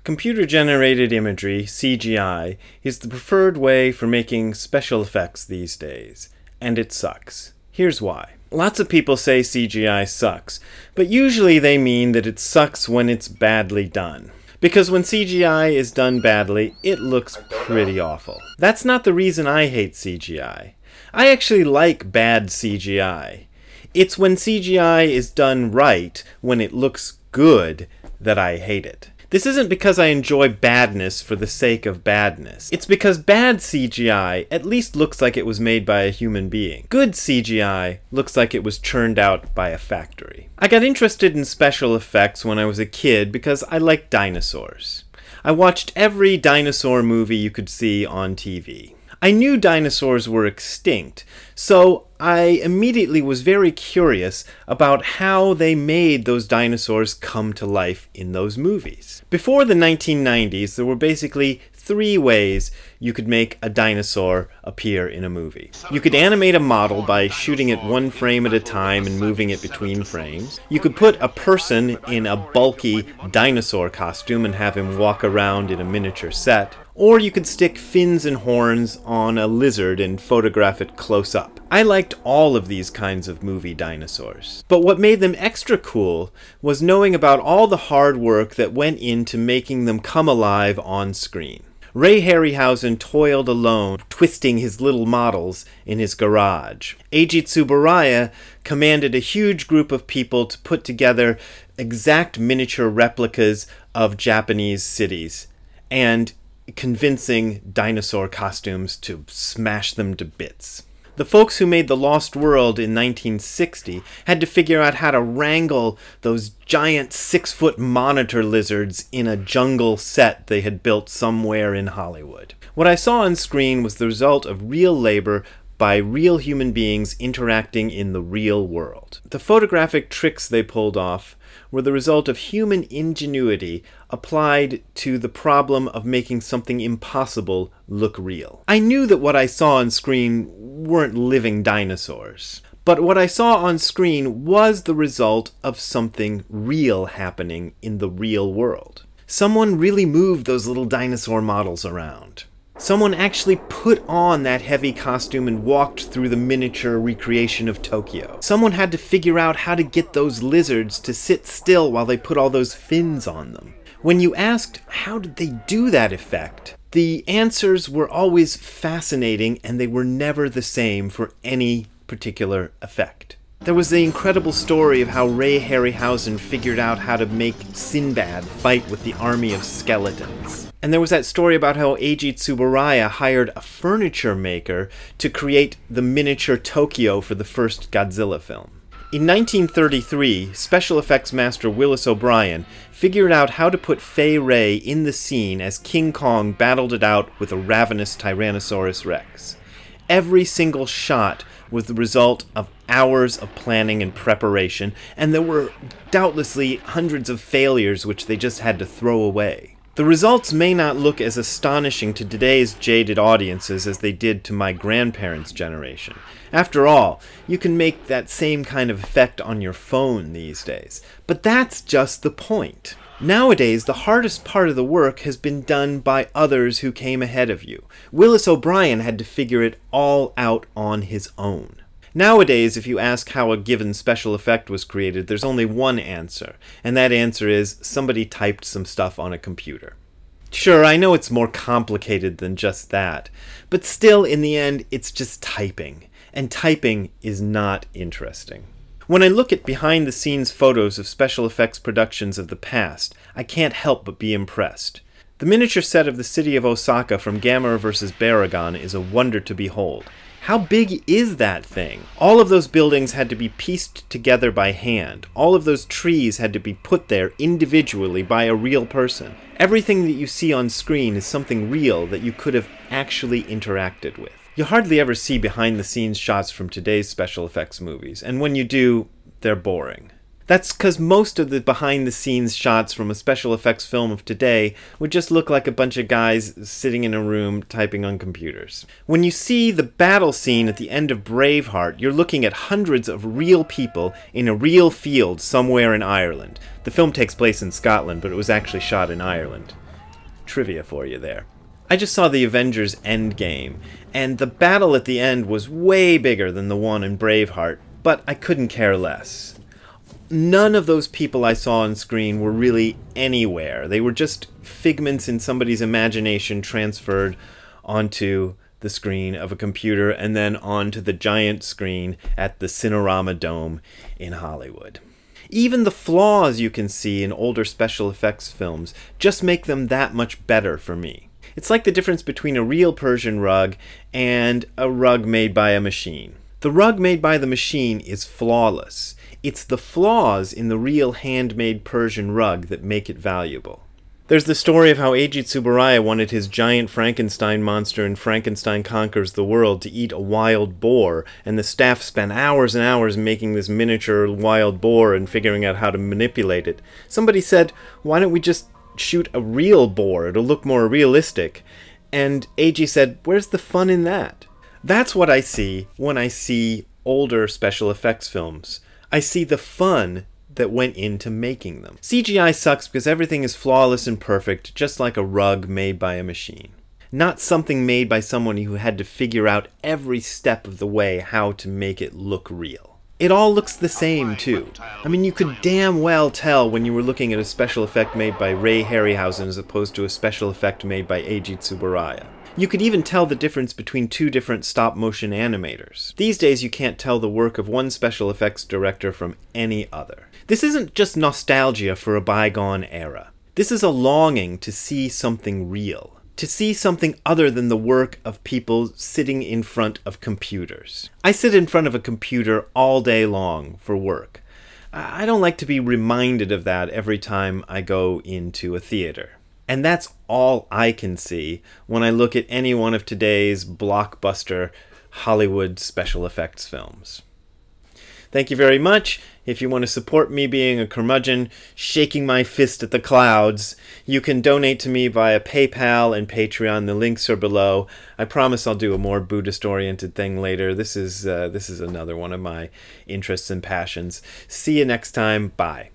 Computer-generated imagery, CGI, is the preferred way for making special effects these days, and it sucks. Here's why. Lots of people say CGI sucks, but usually they mean that it sucks when it's badly done. Because when CGI is done badly, it looks pretty awful. That's not the reason I hate CGI. I actually like bad CGI. It's when CGI is done right, when it looks good, that I hate it. This isn't because I enjoy badness for the sake of badness. It's because bad CGI at least looks like it was made by a human being. Good CGI looks like it was churned out by a factory. I got interested in special effects when I was a kid because I liked dinosaurs. I watched every dinosaur movie you could see on TV. I knew dinosaurs were extinct, so I immediately was very curious about how they made those dinosaurs come to life in those movies. Before the 1990s, there were basically three ways you could make a dinosaur appear in a movie. You could animate a model by shooting it one frame at a time and moving it between frames. You could put a person in a bulky dinosaur costume and have him walk around in a miniature set. Or you could stick fins and horns on a lizard and photograph it close up. I liked all of these kinds of movie dinosaurs. But what made them extra cool was knowing about all the hard work that went into making them come alive on screen. Ray Harryhausen toiled alone, twisting his little models in his garage. Eiji Tsuburaya commanded a huge group of people to put together exact miniature replicas of Japanese cities, and convincing dinosaur costumes to smash them to bits. The folks who made The Lost World in 1960 had to figure out how to wrangle those giant 6-foot monitor lizards in a jungle set they had built somewhere in Hollywood. What I saw on screen was the result of real labor by real human beings interacting in the real world. The photographic tricks they pulled off were the result of human ingenuity applied to the problem of making something impossible look real. I knew that what I saw on screen weren't living dinosaurs, but what I saw on screen was the result of something real happening in the real world. Someone really moved those little dinosaur models around. Someone actually put on that heavy costume and walked through the miniature recreation of Tokyo. Someone had to figure out how to get those lizards to sit still while they put all those fins on them. When you asked how did they do that effect, the answers were always fascinating, and they were never the same for any particular effect. There was the incredible story of how Ray Harryhausen figured out how to make Sinbad fight with the army of skeletons. And there was that story about how Eiji Tsuburaya hired a furniture maker to create the miniature Tokyo for the first Godzilla film. In 1933, special effects master Willis O'Brien figured out how to put Fay Wray in the scene as King Kong battled it out with a ravenous Tyrannosaurus Rex. Every single shot was the result of hours of planning and preparation, and there were doubtlessly hundreds of failures which they just had to throw away. The results may not look as astonishing to today's jaded audiences as they did to my grandparents' generation. After all, you can make that same kind of effect on your phone these days. But that's just the point. Nowadays, the hardest part of the work has been done by others who came ahead of you. Willis O'Brien had to figure it all out on his own. Nowadays, if you ask how a given special effect was created, there's only one answer, and that answer is somebody typed some stuff on a computer. Sure, I know it's more complicated than just that, but still, in the end, it's just typing, and typing is not interesting. When I look at behind-the-scenes photos of special effects productions of the past, I can't help but be impressed. The miniature set of the city of Osaka from Gamera vs. Baragon is a wonder to behold. How big is that thing? All of those buildings had to be pieced together by hand. All of those trees had to be put there individually by a real person. Everything that you see on screen is something real that you could have actually interacted with. You hardly ever see behind-the-scenes shots from today's special effects movies, and when you do, they're boring. That's because most of the behind-the-scenes shots from a special effects film of today would just look like a bunch of guys sitting in a room typing on computers. When you see the battle scene at the end of Braveheart, you're looking at hundreds of real people in a real field somewhere in Ireland. The film takes place in Scotland, but it was actually shot in Ireland. trivia for you there. I just saw the Avengers Endgame, and the battle at the end was way bigger than the one in Braveheart, but I couldn't care less. None of those people I saw on screen were really anywhere. They were just figments in somebody's imagination transferred onto the screen of a computer and then onto the giant screen at the Cinerama Dome in Hollywood. Even the flaws you can see in older special effects films just make them that much better for me. It's like the difference between a real Persian rug and a rug made by a machine. The rug made by the machine is flawless. It's the flaws in the real handmade Persian rug that make it valuable. There's the story of how Eiji Tsuburaya wanted his giant Frankenstein monster in Frankenstein Conquers the World to eat a wild boar, and the staff spent hours and hours making this miniature wild boar and figuring out how to manipulate it. Somebody said, why don't we just shoot a real boar? It'll look more realistic. And Eiji said, where's the fun in that? That's what I see when I see older special effects films. I see the fun that went into making them. CGI sucks because everything is flawless and perfect, just like a rug made by a machine. Not something made by someone who had to figure out every step of the way how to make it look real. It all looks the same, too. I mean, you could damn well tell when you were looking at a special effect made by Ray Harryhausen as opposed to a special effect made by Eiji Tsuburaya. You could even tell the difference between two different stop-motion animators. These days you can't tell the work of one special effects director from any other. This isn't just nostalgia for a bygone era. This is a longing to see something real. To see something other than the work of people sitting in front of computers. I sit in front of a computer all day long for work. I don't like to be reminded of that every time I go into a theater. And that's all I can see when I look at any one of today's blockbuster Hollywood special effects films. Thank you very much. If you want to support me being a curmudgeon, shaking my fist at the clouds, you can donate to me via PayPal and Patreon. The links are below. I promise I'll do a more Buddhist-oriented thing later. This is another one of my interests and passions. See you next time. Bye.